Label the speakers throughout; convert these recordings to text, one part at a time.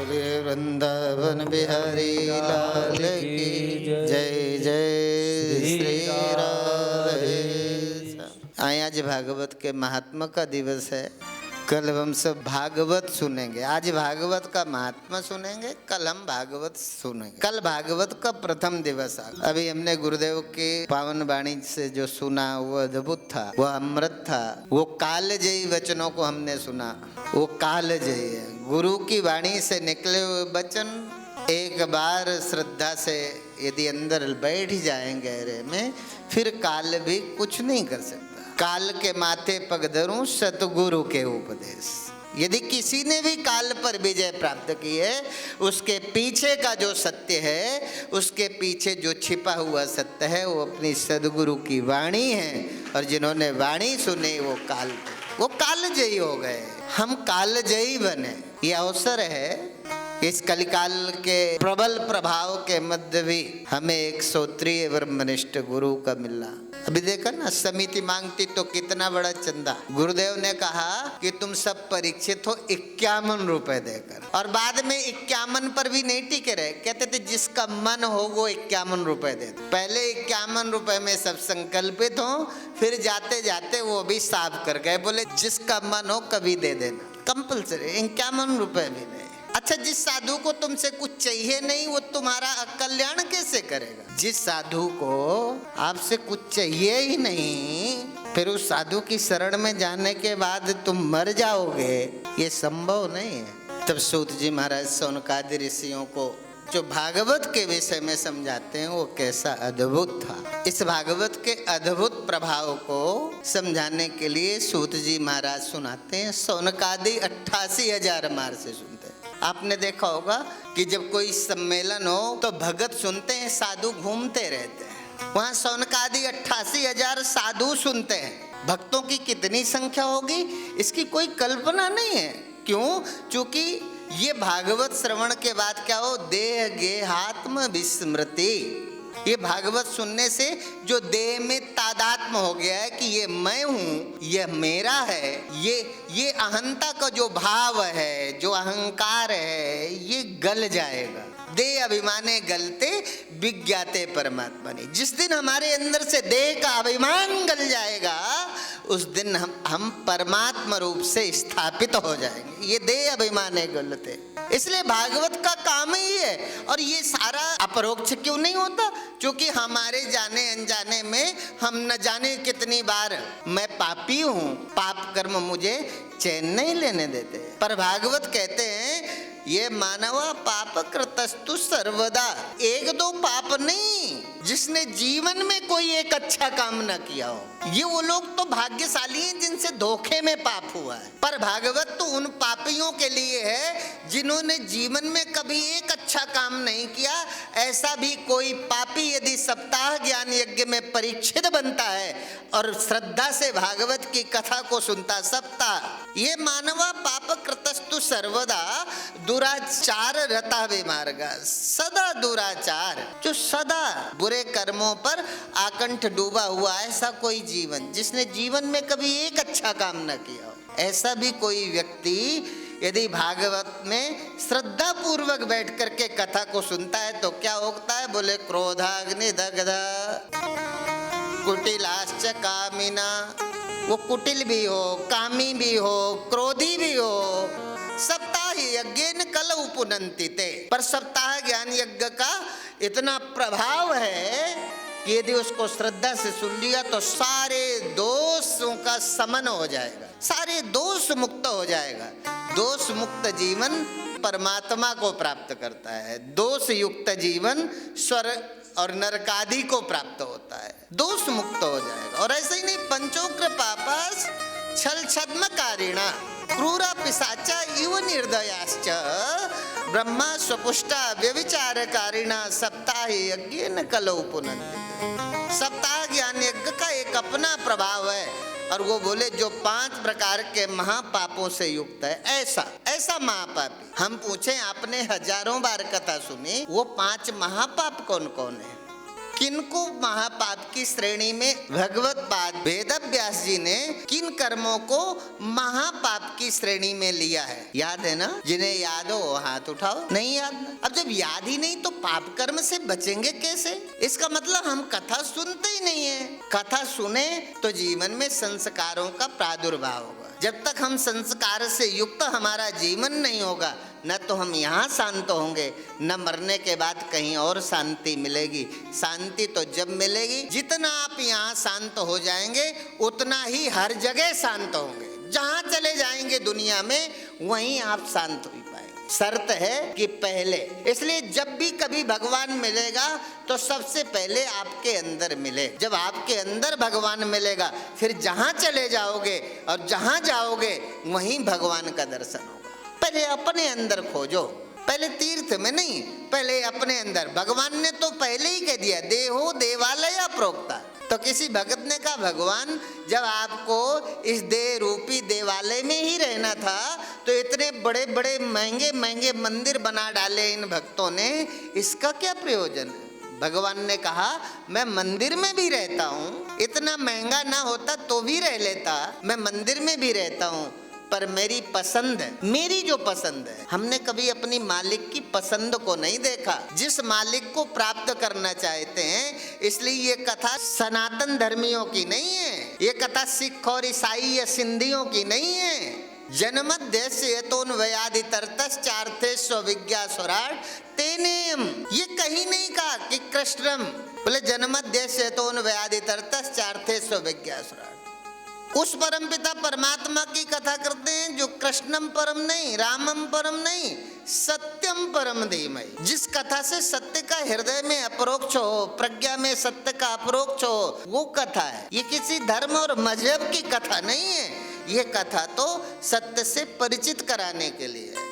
Speaker 1: वृंदावन बिहारी लाल की जय जय श्री राधे। आज भागवत के महात्मा का दिवस है। कल हम सब भागवत सुनेंगे। आज भागवत का महात्मा सुनेंगे, कल हम भागवत सुनेंगे। कल भागवत का प्रथम दिवस आ, अभी हमने गुरुदेव के पावन वाणी से जो सुना वो अद्भुत था, वो अमृत था। वो कालजयी वचनों को हमने सुना, वो कालजयी है। गुरु की वाणी से निकले हुए वचन एक बार श्रद्धा से यदि अंदर बैठ जाएं गहरे में, फिर काल भी कुछ नहीं कर सकता। काल के माथे पग धरूं सतगुरु के उपदेश। यदि किसी ने भी काल पर विजय प्राप्त की है, उसके पीछे का जो सत्य है, उसके पीछे जो छिपा हुआ सत्य है, वो अपनी सदगुरु की वाणी है। और जिन्होंने वाणी सुनी वो कालजयी हो गए। हम कालजयी बने। ये अवसर है। इस कलिकाल के प्रबल प्रभाव के मध्य भी हमें एक श्रोत्रिय ब्रह्मनिष्ठ गुरु का मिलना। अभी देखा ना, समिति मांगती तो कितना बड़ा चंदा। गुरुदेव ने कहा कि तुम सब परीक्षित हो 51 रुपए देकर, और बाद में 51 पर भी नहीं टिके रहे। कहते थे जिसका मन हो वो 51 रुपए दे। पहले 51 रुपए में सब संकल्पित हो, फिर जाते जाते वो भी साफ कर गए। बोले जिसका मन हो कभी दे देना, कंपल्सरी 51 रुपए भी नहीं। अच्छा, जिस साधु को तुमसे कुछ चाहिए नहीं, वो तुम्हारा कल्याण कैसे करेगा? जिस साधु को आपसे कुछ चाहिए ही नहीं, फिर उस साधु की शरण में जाने के बाद तुम मर जाओगे, ये संभव नहीं है। तब सूत जी महाराज सौनकादि ऋषियों को जो भागवत के विषय में समझाते हैं, वो कैसा अद्भुत था। इस भागवत के अद्भुत प्रभाव को समझाने के लिए सूत जी महाराज सुनाते हैं। सौनकादि 88,000 मार से सुनते हैं। आपने देखा होगा कि जब कोई सम्मेलन हो तो भगत सुनते हैं, साधु घूमते रहते हैं। वहाँ सौनकादि 88,000 साधु सुनते हैं। भक्तों की कितनी संख्या होगी इसकी कोई कल्पना नहीं है। क्यों? क्योंकि ये भागवत श्रवण के बाद क्या हो, देह गेहात्म विस्मृति। ये भागवत सुनने से जो देह में तादात्म्य हो गया है कि ये मैं हूँ, ये मेरा है, ये अहंता का जो भाव है, जो अहंकार है, ये गल जाएगा। देह अभिमाने गलते विज्ञाते परमात्मनि। जिस दिन हमारे अंदर से देह का अभिमान गल जाएगा, उस दिन हम परमात्मा रूप से स्थापित हो जाएंगे। ये देह अभिमाने गलते। इसलिए भागवत का काम ही है। और ये सारा अपरोक्ष क्यों नहीं होता? क्योंकि हमारे जाने अनजाने में हम न जाने कितनी बार मैं पापी हूँ, पाप कर्म मुझे चैन नहीं लेने देते। पर भागवत कहते हैं ये मानवा पाप कृतस्तु सर्वदा। एक दो पाप नहीं, जिसने जीवन में कोई एक अच्छा काम न किया हो, ये वो लोग तो भाग्यशाली हैं जिनसे धोखे में पाप हुआ है। पर भागवत तो उन पापियों के लिए है जिन्होंने जीवन में कभी एक अच्छा काम नहीं किया। ऐसा भी कोई पापी यदि सप्ताह ज्ञान यज्ञ में परीक्षित बनता है और श्रद्धा से भागवत की कथा को सुनता सप्ताह, ये मानवा पाप कृतस्तु सर्वदा दुराचार रता विमार्गा। सदा दुराचार, जो सदा बुरे कर्मों पर आकंठ डूबा हुआ, ऐसा कोई जीवन जिसने जीवन में कभी एक अच्छा काम न किया हो, ऐसा भी कोई व्यक्ति यदि भागवत में श्रद्धा पूर्वक बैठ करके कथा को सुनता है तो क्या होता है? बोले क्रोधाग्नि दग्धा कुटिलाश्च कामिना। वो कुटिल भी हो, कामी भी हो, क्रोधी भी हो। सप्ताह यज्ञ कल उपनंति ते। पर सप्ताह ज्ञान यज्ञ का इतना प्रभाव है कि यदि उसको श्रद्धा से सुन लिया तो सारे दोषों का समन हो जाएगा, सारे दोष मुक्त हो जाएगा। दोष मुक्त जीवन परमात्मा को प्राप्त करता है। दोष युक्त जीवन स्वर्ग और नरकादि को प्राप्त होता है। दोष मुक्त हो जाएगा। और ऐसे ही नहीं, पंचोक्र पापास छल छद्मकारिणा क्रूरा पिशाचा इव निर्दयाश्च ब्रह्मा स्वपुष्टा व्यभिचारकारिणा सप्ताह यज्ञ न कलौ पुनन्ति। सप्ताह ज्ञान यज्ञ का एक अपना प्रभाव है। और वो बोले जो 5 प्रकार के महापापों से युक्त है, ऐसा महापापी। हम पूछें, आपने हजारों बार कथा सुनी, वो 5 महापाप कौन कौन है? किनको महापाप की श्रेणी में भगवत पाद वेद व्यास जी ने किन कर्मों को महापाप की श्रेणी में लिया है? याद है ना? जिन्हें याद हो हाथ उठाओ। नहीं याद ना? अब जब याद ही नहीं तो पाप कर्म से बचेंगे कैसे? इसका मतलब हम कथा सुनते ही नहीं है। कथा सुने तो जीवन में संस्कारों का प्रादुर्भाव होगा। जब तक हम संस्कार से युक्त हमारा जीवन नहीं होगा, न तो हम यहाँ शांत होंगे, न मरने के बाद कहीं और शांति मिलेगी। शांति तो जब मिलेगी, जितना आप यहाँ शांत हो जाएंगे उतना ही हर जगह शांत होंगे। जहाँ चले जाएंगे दुनिया में वहीं आप शांत हो पाएंगे। शर्त है कि पहले, इसलिए जब भी कभी भगवान मिलेगा तो सबसे पहले आपके अंदर मिले। जब आपके अंदर भगवान मिलेगा फिर जहाँ चले जाओगे और जहाँ जाओगे वहीं भगवान का दर्शन होगा। पहले अपने अंदर खोजो, पहले तीर्थ में नहीं, पहले अपने अंदर। भगवान ने तो पहले ही कह दिया, देहो देवालय प्रोक्ता। तो किसी भगत ने कहा, भगवान जब आपको इस देह रूपी देवालय में ही रहना था तो इतने बड़े बड़े महंगे महंगे मंदिर बना डाले इन भक्तों ने, इसका क्या प्रयोजन है? भगवान ने कहा, मैं मंदिर में भी रहता हूँ, इतना महंगा ना होता तो भी रह लेता, मैं मंदिर में भी रहता हूँ, पर मेरी पसंद है, मेरी जो पसंद है। हमने कभी अपनी मालिक की पसंद को नहीं देखा, जिस मालिक को प्राप्त करना चाहते हैं। इसलिए ये कथा सनातन धर्मियों की नहीं है, ये कथा सिख और ईसाई या सिंधियों की नहीं है। जनमत देश हेतोन व्याधि तरतस चार्थे स्विज्ञा स्वराट तेनेम, ये कहीं नहीं कहा कि कृष्णम, बोले जनमत देश हेतोन व्याधि तरतस चार्थे स्विज्ञा स्वराट। उस परम पिता परमात्मा की कथा करते हैं जो कृष्णम परम नहीं, रामम परम नहीं, सत्यम परम धीमहि। जिस कथा से सत्य का हृदय में अपरोक्ष हो, प्रज्ञा में सत्य का अपरोक्ष हो, वो कथा है। ये किसी धर्म और मजहब की कथा नहीं है, ये कथा तो सत्य से परिचित कराने के लिए है।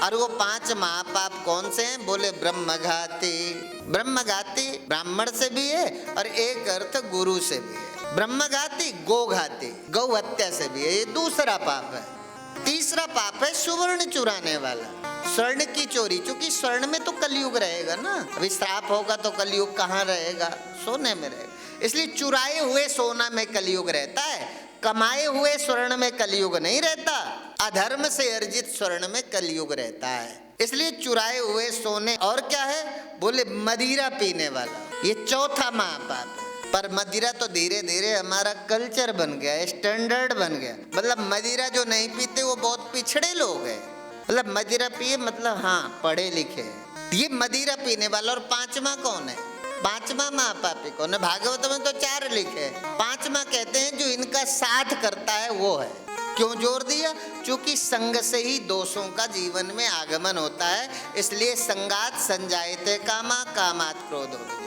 Speaker 1: और वो 5 महापाप कौन से हैं? बोले ब्रह्मघाती। ब्रह्मघाती ब्राह्मण से भी है और एक अर्थ गुरु से भी है। ब्रह्मघाती गोघाती, गौ हत्या से भी है, ये दूसरा पाप है। तीसरा पाप है सुवर्ण चुराने वाला, स्वर्ण की चोरी। चूंकि स्वर्ण में तो कलयुग रहेगा ना, अभी श्राप होगा तो कलयुग कहाँ रहेगा? सोने में रहेगा। इसलिए चुराए हुए सोना में कलयुग रहता है, कमाए हुए स्वर्ण में कलयुग नहीं रहता। अधर्म से अर्जित स्वर्ण में कलयुग रहता है। इसलिए चुराए हुए सोने। और क्या है? बोले मदिरा पीने वाला, ये चौथा महापाप है। पर मदिरा तो धीरे धीरे हमारा कल्चर बन गया, स्टैंडर्ड बन गया। मतलब मदिरा जो नहीं पीते वो बहुत पिछड़े लोग हैं। मतलब मदिरा पिए मतलब हाँ पढ़े लिखे। ये मदिरा पीने वाला। और 5वां कौन है? 5वां महापापी कौन है? भागवत में तो 4 लिखे, 5वां कहते हैं जो इनका साथ करता है वो है। क्यों जोर दिया? क्योंकि संग से ही दोषों का जीवन में आगमन होता है। इसलिए संगात संजायते कामा, कामात क्रोध हो गया।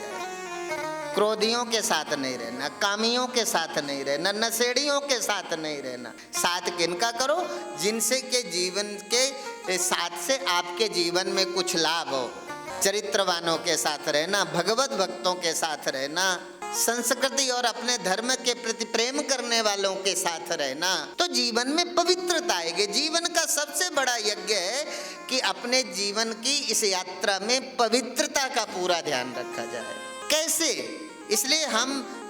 Speaker 1: क्रोधियों के साथ नहीं रहना, कामियों के साथ नहीं रहना, नशेड़ियों के साथ नहीं रहना। साथ किनका करो? जिनसे के जीवन के साथ से आपके जीवन में कुछ लाभ हो। चरित्रवानों के साथ रहना, भगवत भक्तों के साथ रहना, संस्कृति और अपने धर्म के प्रति प्रेम करने वालों के साथ रहना, तो जीवन में पवित्रता आएगी। जीवन का सबसे बड़ा यज्ञ है कि अपने जीवन की इस यात्रा में पवित्रता का पूरा ध्यान रखा जाए। कैसे? इसलिए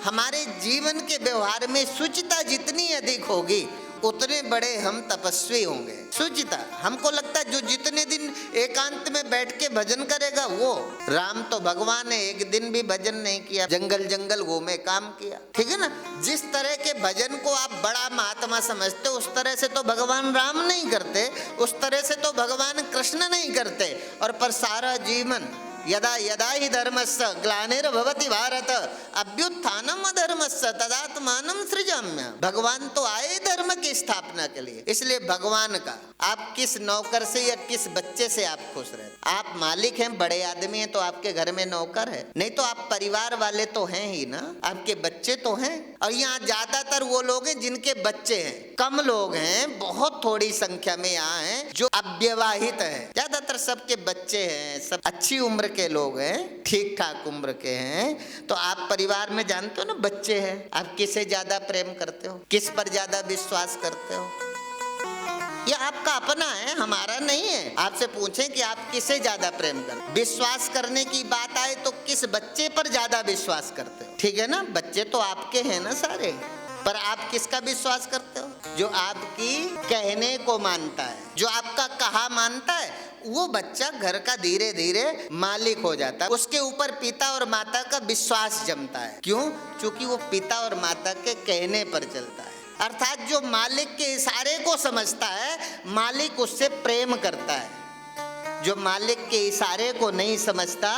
Speaker 1: हमारे जीवन के व्यवहार में शुचिता जितनी अधिक होगी उतने बड़े हम तपस्वी होंगे। शुचिता, हमको लगता है जो जितने दिन एकांत में बैठ के भजन करेगा वो। राम तो भगवान है, एक दिन भी भजन नहीं किया, जंगल जंगल घूमे, काम किया। ठीक है ना? जिस तरह के भजन को आप बड़ा महात्मा समझते हो उस तरह से तो भगवान राम नहीं करते, उस तरह से तो भगवान कृष्ण नहीं करते। और पर सारा जीवन यदा यदा ही धर्मस्य ग्लानिर्भवति भारत अभ्युत्थानम अधर्मस्य तदात्मानं सृजाम्य। भगवान तो आए धर्म की स्थापना के लिए। इसलिए भगवान का आप किस नौकर से या किस बच्चे से आप खुश रहे? आप मालिक हैं, बड़े आदमी हैं तो आपके घर में नौकर है, नहीं तो आप परिवार वाले तो हैं ही ना, आपके बच्चे तो हैं। और यहाँ ज्यादातर वो लोग हैं जिनके बच्चे हैं, कम लोग हैं, बहुत थोड़ी संख्या में यहाँ हैं जो अविवाहित हैं। ज्यादातर सबके बच्चे हैं, सब अच्छी उम्र के लोग हैं, ठीक ठाक उम्र के हैं। तो आप परिवार में जानते हो ना, बच्चे हैं, आप किसे ज्यादा प्रेम करते हो, किस पर ज्यादा विश्वास करते हो? ये आपका अपना है, हमारा नहीं है। आपसे पूछें कि आप किसे ज्यादा प्रेम करते, विश्वास करने की बात आए तो किस बच्चे पर ज्यादा विश्वास करते हो? ठीक है ना, बच्चे तो आपके हैं ना सारे, पर आप किसका विश्वास करते हो? जो आपकी कहने को मानता है, जो आपका कहा मानता है, वो बच्चा घर का धीरे धीरे मालिक हो जाता है। उसके ऊपर पिता और माता का विश्वास जमता है। क्यों? क्योंकि वो पिता और माता के कहने पर चलता है। अर्थात जो मालिक के इशारे को समझता है, मालिक उससे प्रेम करता है। जो मालिक के इशारे को नहीं समझता,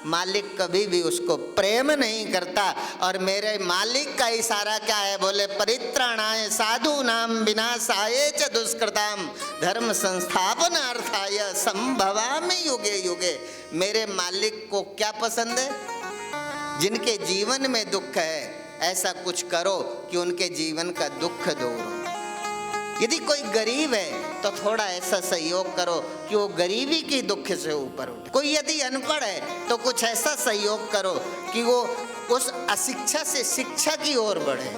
Speaker 1: मालिक कभी भी उसको प्रेम नहीं करता। और मेरे मालिक का इशारा क्या है? बोले परित्राणाय साधूनां विनाशाय च दुष्कृतां धर्म संस्थापनार्थाय संभवामि युगे युगे। मेरे मालिक को क्या पसंद है? जिनके जीवन में दुख है, ऐसा कुछ करो कि उनके जीवन का दुख दूर हो। यदि कोई गरीब है तो थोड़ा ऐसा सहयोग करो कि वो गरीबी की दुख से ऊपर उठे। कोई यदि अनपढ़ है तो कुछ ऐसा सहयोग करो कि वो उस अशिक्षा से शिक्षा की ओर बढ़े।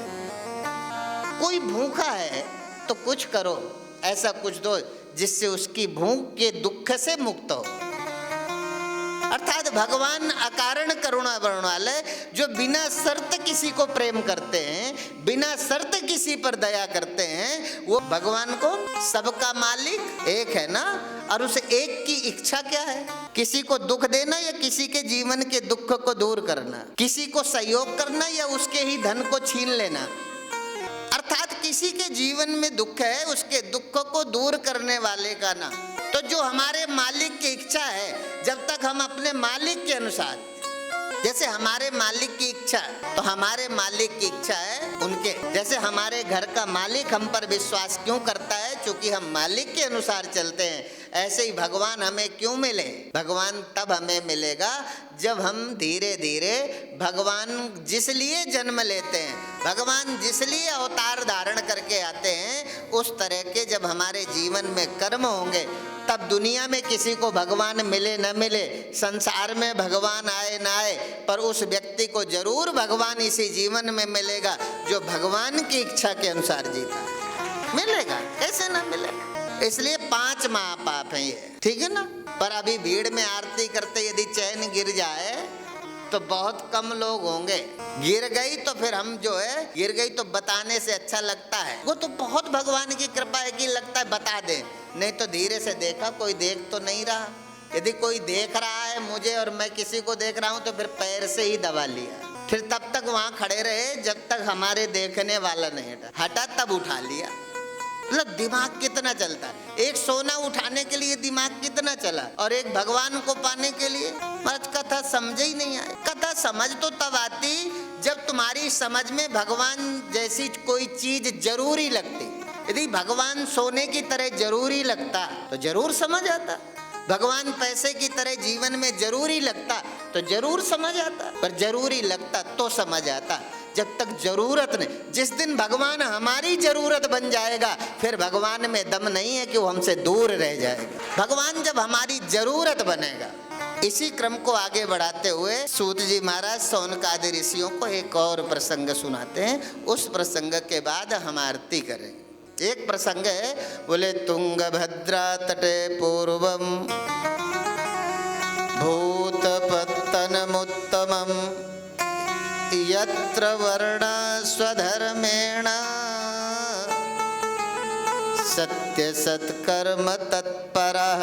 Speaker 1: कोई भूखा है तो कुछ करो, ऐसा कुछ दो जिससे उसकी भूख के दुख से मुक्त हो। अर्थात भगवान अकारण करुणा वर्ण वाले, जो बिना शर्त किसी को प्रेम करते हैं, बिना शर्त किसी पर दया करते हैं, वो भगवान को सबका मालिक एक है ना। और उस एक की इच्छा क्या है? किसी को दुख देना या किसी के जीवन के दुख को दूर करना, किसी को सहयोग करना या उसके ही धन को छीन लेना। अर्थात किसी के जीवन में दुख है, उसके दुख को दूर करने वाले का ना। तो जो हमारे मालिक की इच्छा है, जब तक हम अपने मालिक के अनुसार, जैसे हमारे मालिक की इच्छा, तो हमारे मालिक की इच्छा है उनके जैसे। हमारे घर का मालिक हम पर विश्वास क्यों करता है? क्योंकि हम मालिक के अनुसार चलते हैं। ऐसे ही भगवान हमें क्यों मिले? भगवान तब हमें मिलेगा जब हम धीरे धीरे भगवान जिस लिए जन्म लेते हैं, भगवान जिस लिए अवतार धारण करके आते हैं, उस तरह के जब हमारे जीवन में कर्म होंगे, तब दुनिया में किसी को भगवान मिले न मिले, संसार में भगवान आए ना आए, पर उस व्यक्ति को जरूर भगवान इसी जीवन में मिलेगा जो भगवान की इच्छा के अनुसार जीता है। मिलेगा, कैसे ना मिलेगा? इसलिए 5 महापाप हैं ये, ठीक है ना। पर अभी भीड़ में आरती करते यदि चैन गिर जाए तो बहुत कम लोग होंगे। गिर गई तो फिर हम जो है, गिर गई तो बताने से अच्छा लगता है। वो तो बहुत भगवान की कृपा है कि लगता है बता दे, नहीं तो धीरे से देखा, कोई देख तो नहीं रहा। यदि कोई देख रहा है मुझे और मैं किसी को देख रहा हूं तो फिर पैर से ही दबा लिया। फिर तब तक वहां खड़े रहे जब तक हमारे देखने वाला नहीं हटा, तब उठा लिया। मतलब दिमाग कितना चलता है। एक सोना उठाने के लिए दिमाग कितना चला, और एक भगवान को पाने के लिए। आज कथा समझ ही नहीं आई। कथा समझ तो तब आती जब तुम्हारी समझ में भगवान जैसी कोई चीज जरूरी लगती। यदि भगवान सोने की तरह जरूरी लगता तो जरूर समझ आता। भगवान पैसे की तरह जीवन में जरूरी लगता तो जरूर समझ आता। पर जरूरी लगता तो समझ आता, जब तक जरूरत नहीं। जिस दिन भगवान हमारी जरूरत बन जाएगा, फिर भगवान में दम नहीं है कि वो हमसे दूर रह जाएगा। भगवान जब हमारी जरूरत बनेगा। इसी क्रम को आगे बढ़ाते हुए सूत जी महाराज सौनकादि ऋषियों को एक और प्रसंग सुनाते हैं। उस प्रसंग के बाद हम आरती करें। एक प्रसंग है, बोले तुंगभद्रा तटे पूर्वम भूतपत्तनमुत्तमम यत्र वर्ण स्वधर्मेण सत्य सत्कर्म तत्परः।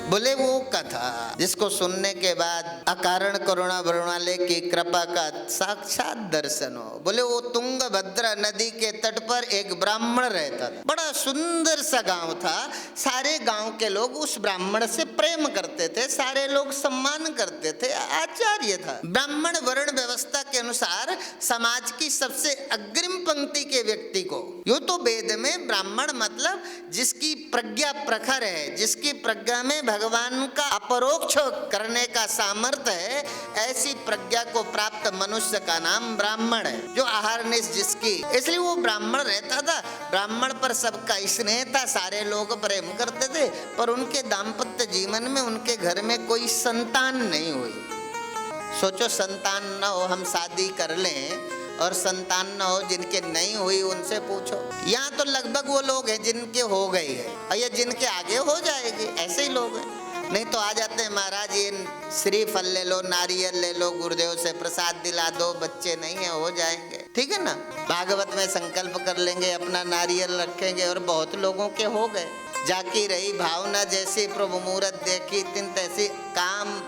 Speaker 1: बोले वो कथा जिसको सुनने के बाद अकारण करुणा वरुणालय की कृपा का साक्षात दर्शन हो। बोले वो तुंगभद्रा नदी के तट पर एक ब्राह्मण रहता था। बड़ा सुंदर सा गांव था। सारे गांव के लोग उस ब्राह्मण से प्रेम करते थे, सारे लोग सम्मान करते थे। आचार्य था। ब्राह्मण वर्ण व्यवस्था के अनुसार समाज की सबसे अग्रिम पंक्ति के व्यक्ति को, यूं तो वेद में ब्राह्मण मतलब जिसकी प्रज्ञा प्रखर है, जिसकी प्रज्ञा में भगवान का अपरोक्ष करने का सामर्थ्य है, ऐसी प्रज्ञा को प्राप्त मनुष्य का नाम ब्राह्मण है। जो आहार निश जिसकी, इसलिए वो ब्राह्मण रहता था। ब्राह्मण पर सबका स्नेह था, सारे लोग प्रेम करते थे। पर उनके दाम्पत्य जीवन में उनके घर में कोई संतान नहीं हुई। सोचो संतान न हो, हम शादी कर लें और संतान न हो, जिनके नहीं हुई उनसे पूछो। यहाँ तो लगभग वो लोग हैं जिनके हो गई है, और ये जिनके आगे हो जाएगी, ऐसे ही लोग हैं। नहीं तो आ जाते हैं महाराज ये श्रीफल ले लो, नारियल ले लो, गुरुदेव से प्रसाद दिला दो, बच्चे नहीं है हो जाएंगे, ठीक है ना। भागवत में संकल्प कर लेंगे, अपना नारियल रखेंगे, और बहुत लोगों के हो गए। जाकी रही भावना जैसी, प्रभु मूरत देखी तिन तैसी। काम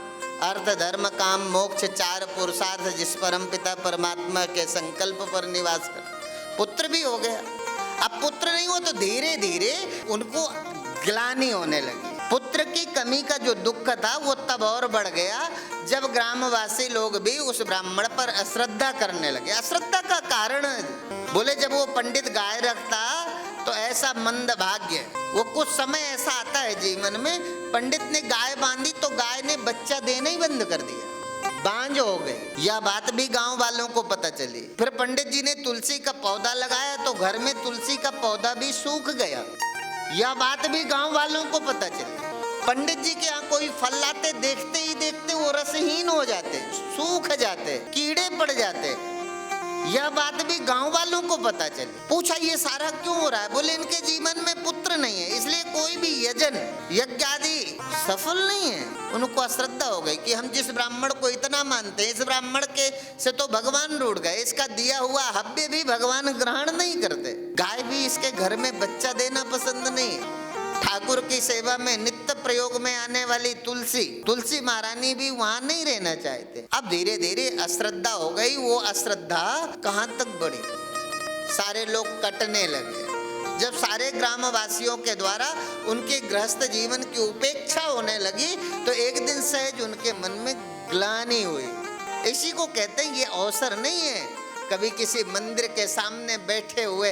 Speaker 1: अर्थ धर्म काम मोक्ष चार पुरुषार्थ, जिस परम पिता परमात्मा के संकल्प पर निवास कर। पुत्र भी हो गया। अब पुत्र नहीं हो तो धीरे धीरे उनको ग्लानि होने लगी। पुत्र की कमी का जो दुख था वो तब और बढ़ गया जब ग्रामवासी लोग भी उस ब्राह्मण पर अश्रद्धा करने लगे। अश्रद्धा का कारण बोले, जब वो पंडित गाय रखता तो ऐसा मंद भाग्य, वो कुछ समय ऐसा आता है जीवन में, पंडित ने गाय बांधी तो गाय ने बच्चा देना ही बंद कर दिया, बांझ हो गई। यह बात भी गांव वालों को पता चली। फिर पंडित जी ने तुलसी का पौधा लगाया तो घर में तुलसी का पौधा भी सूख गया। यह बात भी गांव वालों को पता चली। पंडित जी के यहाँ कोई फल लाते, देखते ही देखते वो रसहीन हो जाते, सूख जाते, कीड़े पड़ जाते। यह बात भी गांव वालों को पता चली। पूछा ये सारा क्यों हो रहा है? बोले इनके जीवन में पुत्र नहीं है, इसलिए कोई भी यजन यज्ञ आदि सफल नहीं है। उनको अश्रद्धा हो गई कि हम जिस ब्राह्मण को इतना मानते हैं, इस ब्राह्मण के से तो भगवान रूठ गए, इसका दिया हुआ हव्य भी भगवान ग्रहण नहीं करते, गाय भी इसके घर में बच्चा देना पसंद नहीं है। ठाकुर की सेवा में नित्य प्रयोग में आने वाली तुलसी महारानी भी वहां नहीं रहना चाहते। अब धीरे धीरे अश्रद्धा हो गई। वो अश्रद्धा कहां तक बढ़ी, सारे लोग कटने लगे। जब सारे ग्रामवासियों के द्वारा उनके गृहस्थ जीवन की उपेक्षा होने लगी तो एक दिन सहज उनके मन में ग्लानि हुई। इसी को कहते हैं ये अवसर नहीं है। कभी किसी मंदिर के सामने बैठे हुए,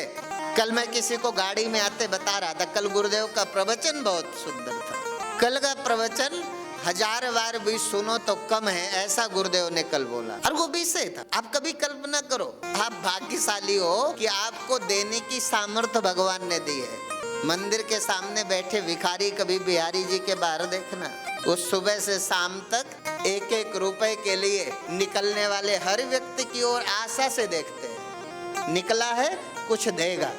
Speaker 1: कल मैं किसी को गाड़ी में आते बता रहा था, कल गुरुदेव का प्रवचन बहुत सुंदर था। कल का प्रवचन 1000 बार भी सुनो तो कम है, ऐसा गुरुदेव ने कल बोला, और वो भी सही था। आप कभी कल्पना करो, आप भाग्यशाली हो कि आपको देने की सामर्थ्य भगवान ने दी है। मंदिर के सामने बैठे भिखारी, कभी बिहारी जी के बाहर देखना, वो सुबह से शाम तक 1-1 रुपए के लिए निकलने वाले हर व्यक्ति की ओर आशा से देखते हैं, निकला है कुछ देगा।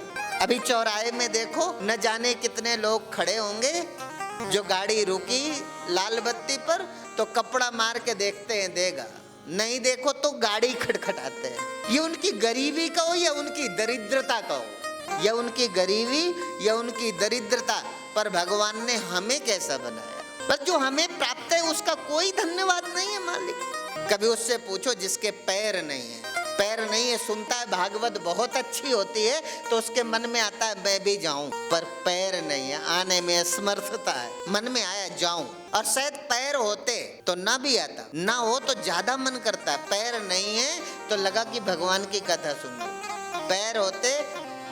Speaker 1: अभी चौराहे में देखो, न जाने कितने लोग खड़े होंगे, जो गाड़ी रुकी लाल बत्ती पर तो कपड़ा मार के देखते हैं देगा, नहीं देखो तो गाड़ी खटखटाते हैं। ये उनकी गरीबी का हो या उनकी दरिद्रता का हो, या उनकी गरीबी या उनकी दरिद्रता, पर भगवान ने हमें कैसा बनाया। बस जो हमें प्राप्त है उसका कोई धन्यवाद नहीं है मालिक। कभी उससे पूछो जिसके पैर नहीं है, पैर नहीं है, सुनता है भागवत बहुत अच्छी होती है तो उसके मन में आता है मैं भी जाऊं, पर पैर नहीं है, आने में असमर्थता है, मन में आया जाऊं। और शायद पैर होते तो ना भी आता, ना हो तो ज्यादा मन करता है। पैर नहीं है तो लगा कि भगवान की कथा सुन लो, पैर होते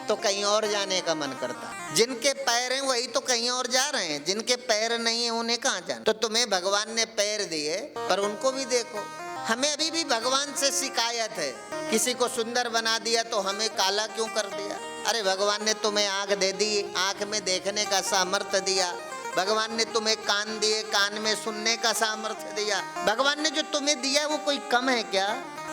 Speaker 1: तो कहीं और जाने का मन करता। जिनके पैर हैं वही तो कहीं और जा रहे हैं, जिनके पैर नहीं है उन्हें कहाँ जाना। तो तुम्हें भगवान ने पैर दिए पर उनको भी देखो। हमें अभी भी भगवान से शिकायत है, किसी को सुंदर बना दिया तो हमें काला क्यों कर दिया। अरे भगवान ने तुम्हें आंख दे दी, आंख में देखने का सामर्थ्य दिया। भगवान ने तुम्हें कान दिए, कान में सुनने का सामर्थ्य दिया। भगवान ने जो तुम्हें दिया वो कोई कम है क्या?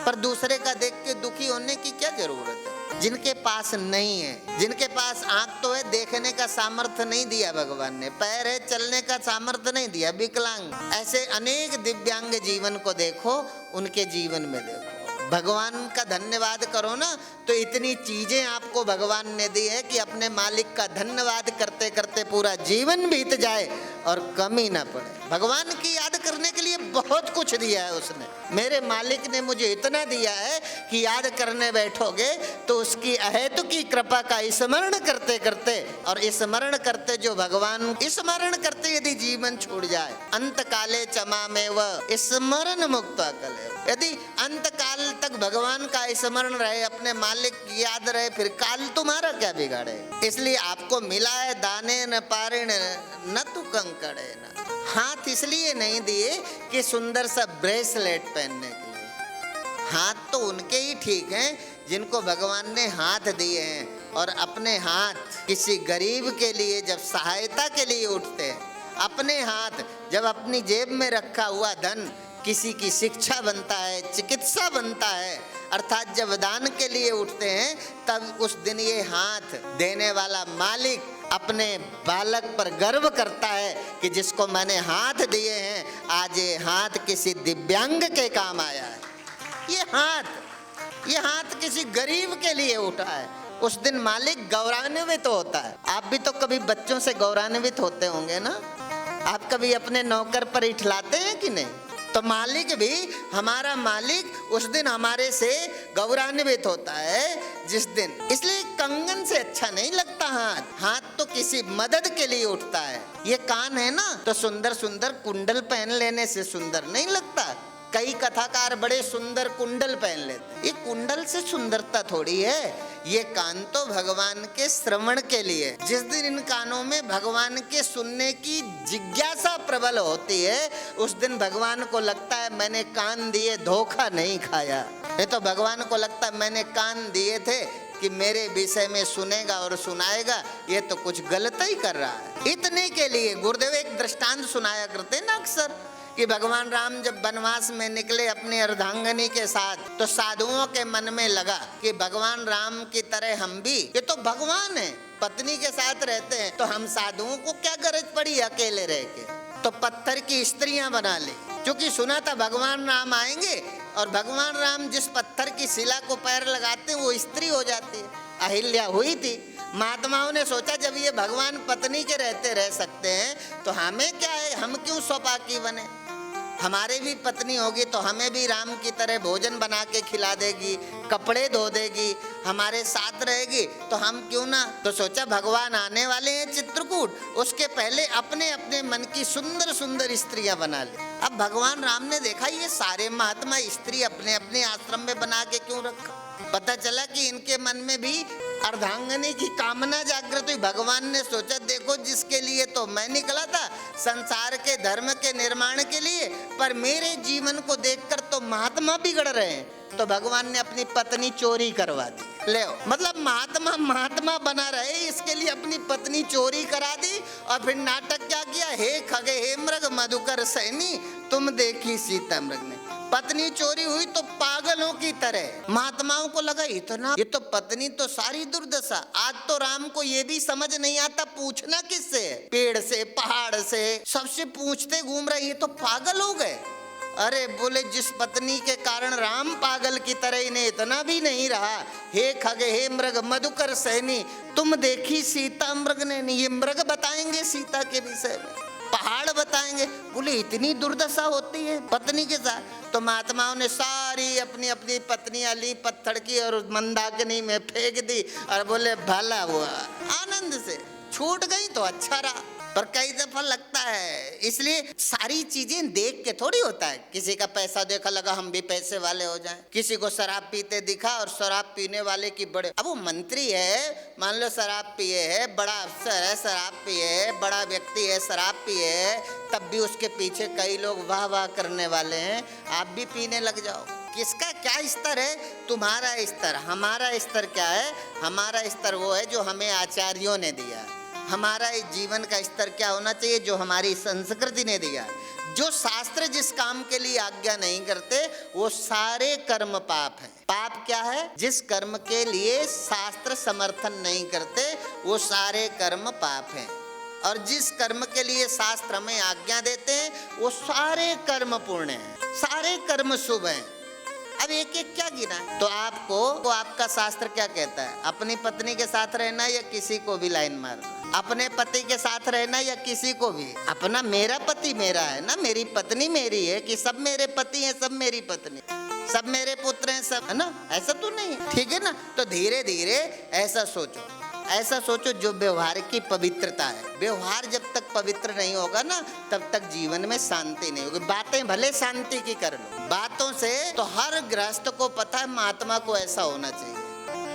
Speaker 1: पर दूसरे का देख के दुखी होने की क्या जरूरत है। जिनके पास नहीं है, जिनके पास आंख तो है, देखने का सामर्थ्य नहीं दिया भगवान ने, पैर है चलने का सामर्थ्य नहीं दिया, विकलांग, ऐसे अनेक दिव्यांग जीवन को देखो, उनके जीवन में देखो। भगवान का धन्यवाद करो ना, तो इतनी चीजें आपको भगवान ने दी है कि अपने मालिक का धन्यवाद करते करते पूरा जीवन बीत जाए और कमी ना पड़े। भगवान की याद करने के लिए बहुत कुछ दिया है उसने। मेरे मालिक ने मुझे इतना दिया है कि याद करने बैठोगे तो उसकी अहेतु की कृपा का स्मरण करते करते और स्मरण करते जो भगवान स्मरण करते यदि जीवन छूट जाए, अंत काले चमामेव स्मरण मुक्त कले, यदि अंत काल तक भगवान का स्मरण रहे, अपने मालिक की याद रहे, फिर काल तुम्हारा क्या बिगाड़े। इसलिए आपको मिला है दाने न पारिण न तू कंकड़े न। हाथ इसलिए नहीं दिए कि सुंदर सा ब्रेसलेट पहनने के लिए, हाथ तो उनके ही ठीक हैं जिनको भगवान ने हाथ दिए हैं। और अपने हाथ किसी गरीब के लिए जब सहायता के लिए उठते हैं, अपने हाथ जब अपनी जेब में रखा हुआ धन किसी की शिक्षा बनता है, चिकित्सा बनता है, अर्थात जब दान के लिए उठते हैं तब उस दिन ये हाथ देने वाला मालिक अपने बालक पर गर्व करता है कि जिसको मैंने हाथ दिए हैं आज ये हाथ किसी दिव्यांग के काम आया है। ये हाथ किसी गरीब के लिए उठा है। उस दिन मालिक गौरवान्वित होता है। आप भी तो कभी बच्चों से गौरवान्वित होते होंगे ना? आप कभी अपने नौकर पर इठलाते हैं कि नहीं? तो मालिक भी, हमारा मालिक उस दिन हमारे से गौरवान्वित होता है जिस दिन। इसलिए कंगन से अच्छा नहीं लगता हाथ तो किसी मदद के लिए उठता है। ये कान है ना, तो सुंदर सुंदर कुंडल पहन लेने से सुंदर नहीं लगता। कई कथाकार बड़े सुंदर कुंडल पहन लेते। ये कुंडल से सुंदरता थोड़ी है। ये कान तो भगवान के श्रवण के लिए। जिस दिन इन कानों में भगवान के सुनने की जिज्ञासा प्रबल होती है उस दिन भगवान को लगता है मैंने कान दिए धोखा नहीं खाया। ये तो भगवान को लगता है मैंने कान दिए थे कि मेरे विषय में सुनेगा और सुनाएगा, ये तो कुछ गलत ही कर रहा है। इतने के लिए गुरुदेव एक दृष्टांत सुनाया करते ना अक्सर कि भगवान राम जब वनवास में निकले अपनी अर्धांगिनी के साथ, तो साधुओं के मन में लगा कि भगवान राम की तरह हम भी, ये तो भगवान है, पत्नी के साथ रहते हैं, तो हम साधुओं को क्या गरज पड़ी अकेले रह के? तो पत्थर की स्त्रियां बना ली। क्योंकि सुना था भगवान राम आएंगे और भगवान राम जिस पत्थर की शिला को पैर लगाते हैं वो स्त्री हो जाती है। अहिल्या हुई थी। महात्माओं ने सोचा जब ये भगवान पत्नी के रहते रह सकते हैं तो हमें क्या है, हम क्यों सौभाग्य बने? हमारे भी पत्नी होगी तो हमें भी राम की तरह भोजन बना के खिला देगी, कपड़े धो देगी, हमारे साथ रहेगी, तो हम क्यों ना? तो सोचा भगवान आने वाले हैं चित्रकूट, उसके पहले अपने अपने मन की सुंदर सुंदर स्त्रियां बना ले। अब भगवान राम ने देखा ये सारे महात्मा स्त्री अपने अपने आश्रम में बना के क्यों रखा? पता चला कि इनके मन में भी अर्धांगिनी की कामना जागृत हुई। भगवान ने सोचा देखो जिसके लिए तो मैं निकला था संसार के धर्म के निर्माण के लिए, पर मेरे जीवन को देखकर तो महात्मा बिगड़ रहे हैं, तो भगवान ने अपनी पत्नी चोरी करवा दी। ले मतलब महात्मा बना रहे इसके लिए अपनी पत्नी चोरी करा दी। और फिर नाटक क्या किया, हे खगे हे मृग मधुकर सैनी तुम देखी सीता मृग ने। पत्नी चोरी हुई तो पागलों की तरह। महात्माओं को लगा इतना, ये तो पत्नी तो सारी दुर्दशा। आज तो राम को ये भी समझ नहीं आता पूछना किससे, पेड़ से पहाड़ से सबसे पूछते घूम रहे, ये तो पागल हो गए। अरे बोले जिस पत्नी के कारण राम पागल की तरह इन्हें इतना भी नहीं रहा, हे खगे हे मृग मधुकर सैनी तुम देखी सीता मृग ने। नहीं, ये मृग बताएंगे सीता के विषय में, पहाड़ बताएंगे। बोले इतनी दुर्दशा होती है पत्नी के साथ। तो महात्माओं ने सारी अपनी अपनी पत्नियां ली पत्थर की और मंदाकिनी में फेंक दी और बोले भला हुआ, आनंद से छूट गई तो अच्छा रहा। पर कई दफा लगता है, इसलिए सारी चीजें देख के थोड़ी होता है। किसी का पैसा देखा लगा हम भी पैसे वाले हो जाएं, किसी को शराब पीते दिखा और शराब पीने वाले की बड़े, अब वो मंत्री है मान लो शराब पिए है, बड़ा अफसर है शराब पिए है, बड़ा व्यक्ति है शराब पिए है, तब भी उसके पीछे कई लोग वाह वाह करने वाले हैं। आप भी पीने लग जाओ। किसका क्या स्तर है? तुम्हारा स्तर। हमारा स्तर क्या है? हमारा स्तर वो है जो हमें आचार्यों ने दिया है। हमारा इस जीवन का स्तर क्या होना चाहिए? जो हमारी संस्कृति ने दिया। जो शास्त्र जिस काम के लिए आज्ञा नहीं करते वो सारे कर्म पाप हैं। पाप क्या है? जिस कर्म के लिए शास्त्र समर्थन नहीं करते वो सारे कर्म पाप हैं, और जिस कर्म के लिए शास्त्र हमें आज्ञा देते हैं वो सारे कर्म पुण्य हैं, सारे कर्म शुभ हैं। अब एक एक क्या गिना है? तो आपको आपका शास्त्र क्या कहता है? अपनी पत्नी के साथ रहना या किसी को भी लाइन मारना? अपने पति के साथ रहना या किसी को भी? अपना, मेरा पति मेरा है ना, मेरी पत्नी मेरी है, कि सब मेरे पति हैं सब मेरी पत्नी, सब मेरे पुत्र हैं सब, है ना? ऐसा तो नहीं, ठीक है ना? तो धीरे धीरे ऐसा सोचो, ऐसा सोचो जो व्यवहार की पवित्रता है। व्यवहार जब तक पवित्र नहीं होगा ना तब तक जीवन में शांति नहीं होगी। बातें भले शांति की कर लो, बातों से तो हर गृहस्थ को पता है महात्मा को ऐसा होना चाहिए।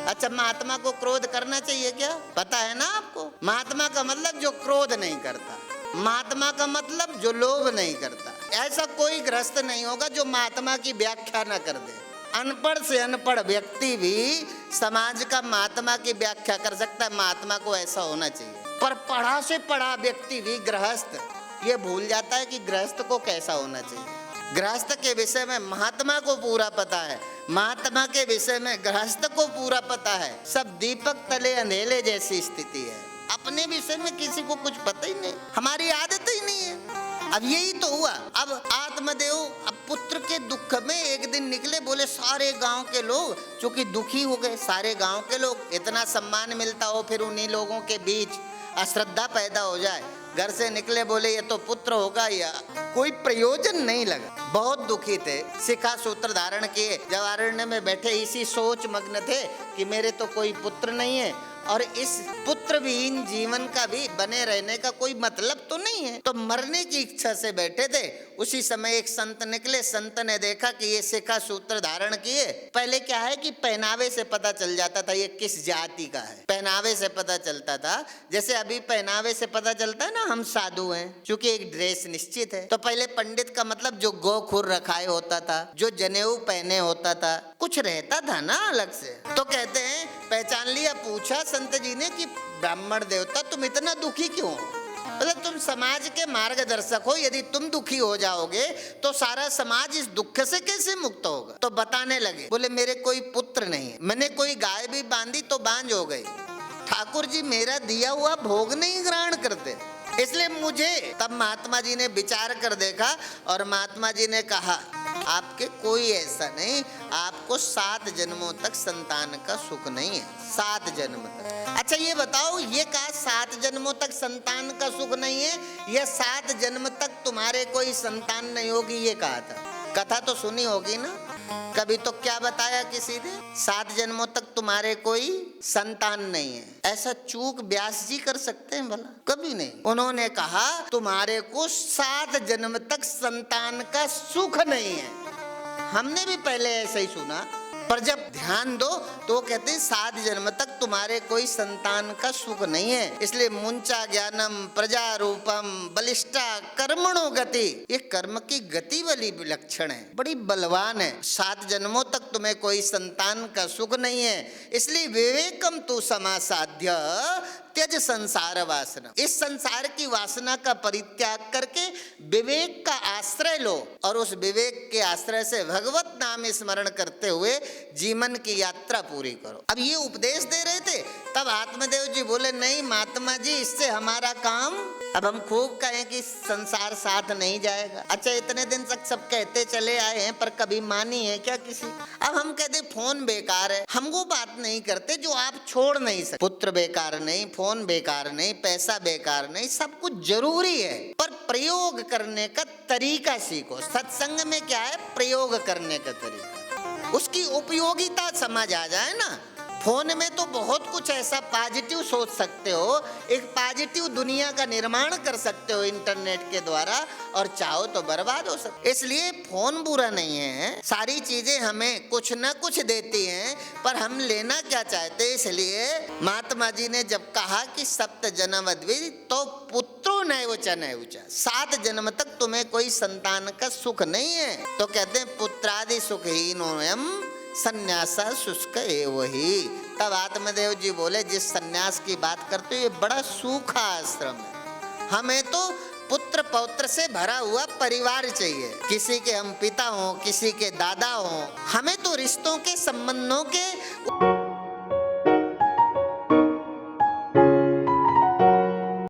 Speaker 1: अच्छा, महात्मा को क्रोध करना चाहिए क्या? पता है ना आपको? महात्मा का मतलब जो क्रोध नहीं करता, महात्मा का मतलब जो लोभ नहीं करता। ऐसा कोई गृहस्थ नहीं होगा जो महात्मा की व्याख्या न कर दे। अनपढ़ से अनपढ़ व्यक्ति भी समाज का महात्मा की व्याख्या कर सकता है, महात्मा को ऐसा होना चाहिए। पर पढ़ा से पढ़ा व्यक्ति भी, गृहस्थ, ये भूल जाता है कि गृहस्थ को कैसा होना चाहिए। गृहस्थ के विषय में महात्मा को पूरा पता है, महात्मा के विषय में गृहस्थ को पूरा पता है, सब दीपक तले अंधेले जैसी स्थिति है। अपने विषय में किसी को कुछ पता ही नहीं, हमारी आदत ही नहीं है। अब यही तो हुआ। अब आत्मदेव अब पुत्र के दुख में एक दिन निकले, बोले सारे गांव के लोग चूंकि दुखी हो गए, सारे गांव के लोग, इतना सम्मान मिलता हो फिर उन्हीं लोगों के बीच अश्रद्धा पैदा हो जाए। घर से निकले, बोले ये तो पुत्र होगा या कोई प्रयोजन नहीं लगा। बहुत दुखी थे, शिखा सूत्र धारण किए, जब अरण्य में बैठे इसी सोच मग्न थे कि मेरे तो कोई पुत्र नहीं है और इस पुत्र विहीन जीवन का भी बने रहने का कोई मतलब तो नहीं है, तो मरने की इच्छा से बैठे थे। उसी समय एक संत निकले, संत ने देखा कि ये शिखा सूत्र धारण किए। पहले क्या है कि पहनावे से पता चल जाता था ये किस जाति का है, पहनावे से पता चलता था। जैसे अभी पहनावे से पता चलता है ना हम साधु हैं, क्योंकि एक ड्रेस निश्चित है। तो पहले पंडित का मतलब जो गोखुर रखाए होता था, जो जनेऊ पहने होता था, कुछ रहता था ना अलग से। तो कहते हैं पहचान लिया। पूछा संत जी ने कि ब्राह्मण देवता तुम इतना दुखी क्यों हो? मतलब तुम समाज के मार्गदर्शक हो, यदि तुम दुखी हो जाओगे तो सारा समाज इस दुख से कैसे मुक्त होगा? तो बताने लगे, बोले मेरे कोई पुत्र नहीं है, मैंने कोई गाय भी बांधी तो बांझ हो गई, ठाकुर जी मेरा दिया हुआ भोग नहीं ग्रहण करते, इसलिए मुझे। तब महात्मा जी ने विचार कर देखा और महात्मा जी ने कहा आपके कोई ऐसा नहीं, आपको 7 जन्मों तक संतान का सुख नहीं है, 7 जन्म तक। अच्छा ये बताओ, ये कहा 7 जन्मों तक संतान का सुख नहीं है, यह 7 जन्म तक तुम्हारे कोई संतान नहीं होगी, ये कहा था। कथा तो सुनी होगी ना कभी, तो क्या बताया किसी ने? 7 जन्मों तक तुम्हारे कोई संतान नहीं है। ऐसा चूक व्यास जी कर सकते हैं भला? कभी नहीं। उन्होंने कहा तुम्हारे को 7 जन्म तक संतान का सुख नहीं है। हमने भी पहले ऐसे ही सुना, पर जब ध्यान दो तो कहते हैं 7 जन्म तक तुम्हारे कोई संतान का सुख नहीं है, इसलिए मुंचा ज्ञानम प्रजारूपम बलिष्ठा कर्मणो गति। ये कर्म की गति वाली लक्षण है, बड़ी बलवान है। 7 जन्मों तक तुम्हें कोई संतान का सुख नहीं है, इसलिए विवेकम तु समासाध्य त्यज संसार वासना। इस संसार की वासना का परित्याग करके विवेक का आश्रय लो और उस विवेक के आश्रय से भगवत नाम स्मरण करते हुए जीवन की यात्रा पूरी करो। अब ये उपदेश दे रहे थे, तब आत्मदेव जी बोले नहीं महात्मा जी, इससे हमारा काम, अब हम खूब कहें कि संसार साथ नहीं जाएगा। अच्छा इतने दिन तक सब कहते चले आए हैं, पर कभी मानी है क्या किसी? अब हम कहते फोन बेकार है, हम वो बात नहीं करते जो आप छोड़ नहीं सकते। पुत्र बेकार नहीं, फोन बेकार नहीं, पैसा बेकार नहीं, सब कुछ जरूरी है, पर प्रयोग करने का तरीका सीखो। सत्संग में क्या है? प्रयोग करने का तरीका, उसकी उपयोगिता समझ आ जाए ना। फोन में तो बहुत कुछ ऐसा पॉजिटिव सोच सकते हो, एक पॉजिटिव दुनिया का निर्माण कर सकते हो इंटरनेट के द्वारा, और चाहो तो बर्बाद हो सकते। इसलिए फोन बुरा नहीं है, सारी चीजें हमें कुछ न कुछ देती हैं, पर हम लेना क्या चाहते। इसलिए महात्मा जी ने जब कहा कि 7 जन्म द्विज तो पुत्रो नैव च नैव च, 7 जन्म तक तुम्हें कोई संतान का सुख नहीं है, तो कहते हैं पुत्रादि सुखहीनोयम संन्यासा शुष्क एव ही। तब आत्मदेव जी बोले जिस संन्यास की बात करते हो ये बड़ा सूखा आश्रम है, हमें तो पुत्र पौत्र से भरा हुआ परिवार चाहिए। किसी के हम पिता हों, किसी के दादा हों, हमें तो रिश्तों के संबंधों के